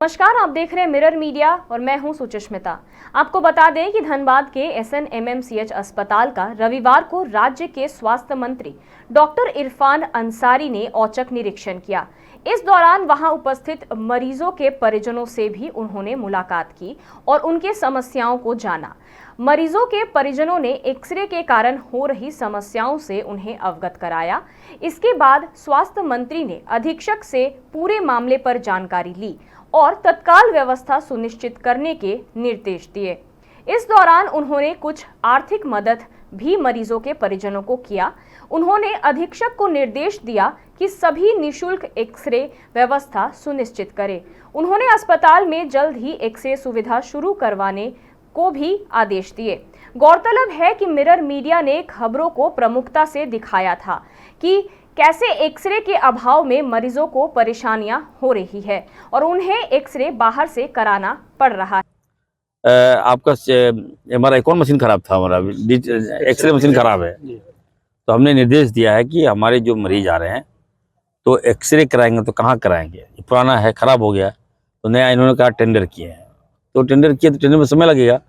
नमस्कार, आप देख रहे हैं मिरर मीडिया और मैं हूं सुचिस्मिता। आपको बता दें कि धनबाद के SNMMCH अस्पताल का रविवार को राज्य के स्वास्थ्य मंत्री डॉक्टर इरफान अंसारी ने औचक निरीक्षण किया। इस दौरान वहां उपस्थित मरीजों के परिजनों से भी उन्होंने मुलाकात की और उनके समस्याओं को जाना। मरीजों के परिजनों ने एक्सरे के कारण हो रही समस्याओं से उन्हें अवगत कराया। इसके बाद स्वास्थ्य मंत्री ने अधीक्षक से पूरे मामले पर जानकारी ली और तत्काल व्यवस्था सुनिश्चित करने के निर्देश दिए। इस दौरान उन्होंने कुछ आर्थिक मदद भी मरीजों के परिजनों को किया। उन्होंने अधीक्षक को निर्देश दिया कि सभी निशुल्क एक्सरे व्यवस्था सुनिश्चित करें। उन्होंने अस्पताल में जल्द ही एक्सरे सुविधा शुरू करवाने को भी आदेश दिए। गौरतलब है कि मिरर मीडिया ने खबरों को प्रमुखता से दिखाया था कि कैसे एक्सरे के अभाव में मरीजों को परेशानियां हो रही है और उन्हें एक्सरे बाहर से कराना पड़ रहा है। आपका MRI कौन मशीन खराब था? हमारा एक्सरे मशीन खराब है। तो हमने निर्देश दिया है कि हमारे जो मरीज आ रहे हैं तो एक्सरे कराएंगे तो कहाँ कराएंगे, पुराना है, खराब हो गया। तो नया इन्होंने कहा टेंडर किए हैं, तो टेंडर किए तो टेंडर में समय लगेगा।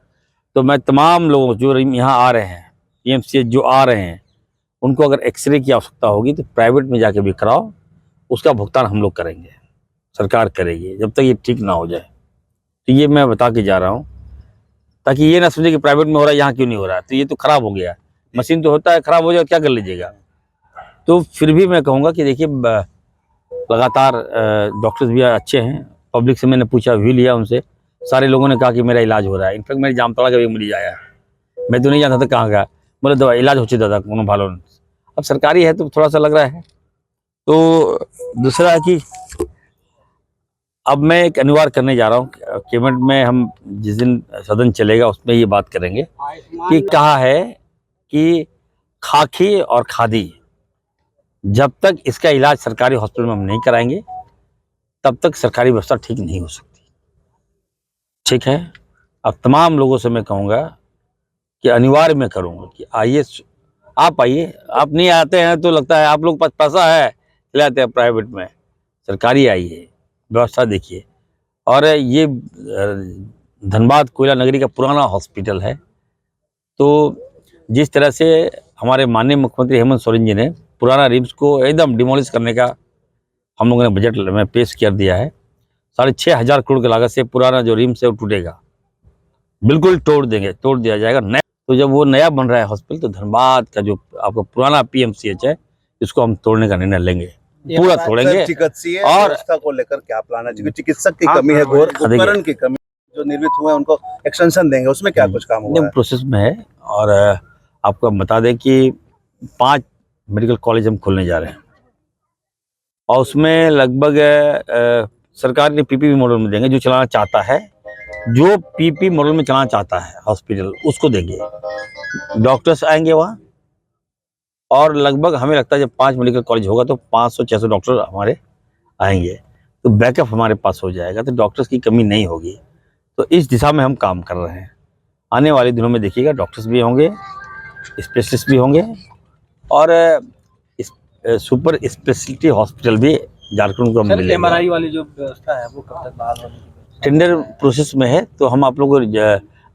तो मैं तमाम लोगों जो यहाँ आ रहे हैं, PMCH जो आ रहे हैं, उनको अगर एक्सरे की आवश्यकता होगी तो प्राइवेट में जाके भी कराओ, उसका भुगतान हम लोग करेंगे, सरकार करेगी, जब तक ये ठीक ना हो जाए। तो ये मैं बता के जा रहा हूँ ताकि ये ना समझे कि प्राइवेट में हो रहा है, यहाँ क्यों नहीं हो रहा है। तो ये तो खराब हो गया, मशीन तो होता है, खराब हो जाए क्या कर लीजिएगा। तो फिर भी मैं कहूँगा कि देखिए लगातार डॉक्टर्स भी अच्छे हैं। पब्लिक से मैंने पूछा, व्यू लिया उनसे, सारे लोगों ने कहा कि मेरा इलाज हो रहा है। इनफैक्ट मेरे जामताड़ा का भी मरीज आया, मैं तो नहीं जानता था कहाँ का, बोले दवा इलाज हो दादा कोनो भालो। अब सरकारी है तो थोड़ा सा लग रहा है। तो दूसरा है कि अब मैं एक अनिवार्य करने जा रहा हूँ, कैबिनेट में हम जिस दिन सदन चलेगा उसमें ये बात करेंगे कि कहा है कि खाकी और खादी, जब तक इसका इलाज सरकारी हॉस्पिटल में हम नहीं कराएंगे तब तक सरकारी व्यवस्था ठीक नहीं हो सकती। ठीक है, अब तमाम लोगों से मैं कहूँगा कि अनिवार्य मैं करूँगा कि आइए, आप आइए। आप नहीं आते हैं तो लगता है आप लोग पास पैसा है, चले आते हैं प्राइवेट में। सरकारी आइए, व्यवस्था देखिए। और ये धनबाद कोयला नगरी का पुराना हॉस्पिटल है। तो जिस तरह से हमारे माननीय मुख्यमंत्री हेमंत सोरेन जी ने पुराना रिम्स को एकदम डिमोलिश करने का हम लोगों ने बजट में पेश कर दिया है। 6,500 करोड़ की लागत से पुराना जो रिम्स है वो टूटेगा, बिल्कुल तोड़ दिया जाएगा नया। तो जब वो नया बन रहा है हॉस्पिटल, तो धनबाद का जो आपका पुराना PMCH है इसको हम तोड़ने का निर्णय लेंगे, पूरा तोड़ेंगे। चिकित्सीय व्यवस्था को लेकर क्या प्लान है? क्योंकि चिकित्सक की कमी है, उपकरण की कमी, जो निर्मित हुए हैं उनको एक्सटेंशन देंगे, उसमें क्या कुछ काम हुआ है? प्रोसेस में है। और आपको बता दें कि 5 मेडिकल कॉलेज हम खोलने जा रहे हैं और उसमें लगभग सरकार ने PPP मॉडल में देंगे। जो चलाना चाहता है, जो PP मॉडल में चलाना चाहता है हॉस्पिटल, उसको देंगे। डॉक्टर्स आएंगे वहाँ, और लगभग हमें लगता है जब 5 मेडिकल कॉलेज होगा तो 500-600 डॉक्टर हमारे आएंगे, तो बैकअप हमारे पास हो जाएगा, तो डॉक्टर्स की कमी नहीं होगी। तो इस दिशा में हम काम कर रहे हैं। आने वाले दिनों में देखिएगा डॉक्टर्स भी होंगे, स्पेशलिस्ट भी होंगे, और सुपर स्पेशलिटी हॉस्पिटल भी झारखंड को मिलेगा। MRI वाली जो व्यवस्था है वो कब तक बहाल होगी? टेंडर प्रोसेस में है। तो हम आप लोगों को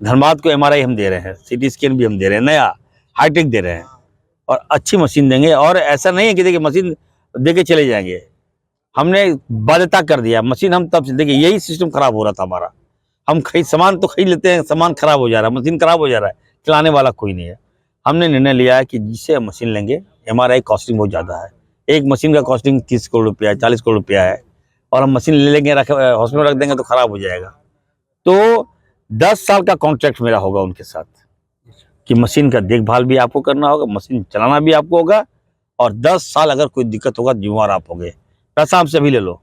धनबाद को MRI हम दे रहे हैं, CT स्कैन भी हम दे रहे हैं, नया हाईटेक दे रहे हैं, और अच्छी मशीन देंगे। और ऐसा नहीं है कि देखिए मशीन दे के चले जाएंगे, हमने बाध्यता कर दिया। मशीन हम तब देखिए, यही सिस्टम खराब हो रहा था हमारा, हम सामान तो खरीद लेते हैं, सामान खराब हो जा रहा है, मशीन खराब हो जा रहा है, चलाने वाला कोई नहीं है। हमने निर्णय लिया है कि जिससे मशीन लेंगे, MRI कॉस्टिंग बहुत ज़्यादा है, एक मशीन का कॉस्टिंग 30 करोड़ रुपया है, 40 करोड़ रुपया है, और हम मशीन ले लेंगे, हॉस्पिटल में रख देंगे तो खराब हो जाएगा। तो 10 साल का कॉन्ट्रैक्ट मेरा होगा उनके साथ कि मशीन का देखभाल भी आपको करना होगा, मशीन चलाना भी आपको होगा, और 10 साल अगर कोई दिक्कत होगा जिम्मेवार आप होंगे। पैसा आपसे भी ले लो,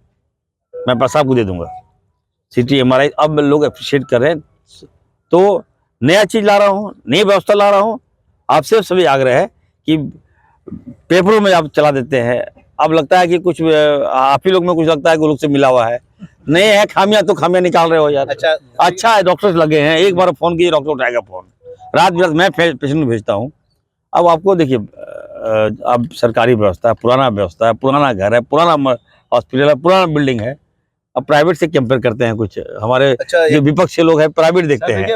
मैं पैसा आपको दे दूंगा। CT MRI अब लोग अप्रिशिएट कर रहे हैं, तो नया चीज़ ला रहा हूँ, नई व्यवस्था ला रहा हूँ। आपसे सभी आग्रह है कि पेपरों में आप चला देते हैं, अब लगता है कि कुछ आप ही लोग में कुछ लगता है कि लोग से मिला हुआ है, नहीं है। खामियां तो खामियां निकाल रहे हो यार। अच्छा है, डॉक्टर्स लगे हैं, एक बार फोन कीजिए, डॉक्टर उठाएगा फोन, रात बिरात मैं पेशेंट भेजता हूँ। अब आपको देखिए, अब सरकारी व्यवस्था है, पुराना घर है, पुराना हॉस्पिटल है, पुराना बिल्डिंग है, अब प्राइवेट से कंपेयर करते हैं कुछ हमारे अच्छा, जो विपक्ष के लोग हैं प्राइवेट देखते सर, हैं।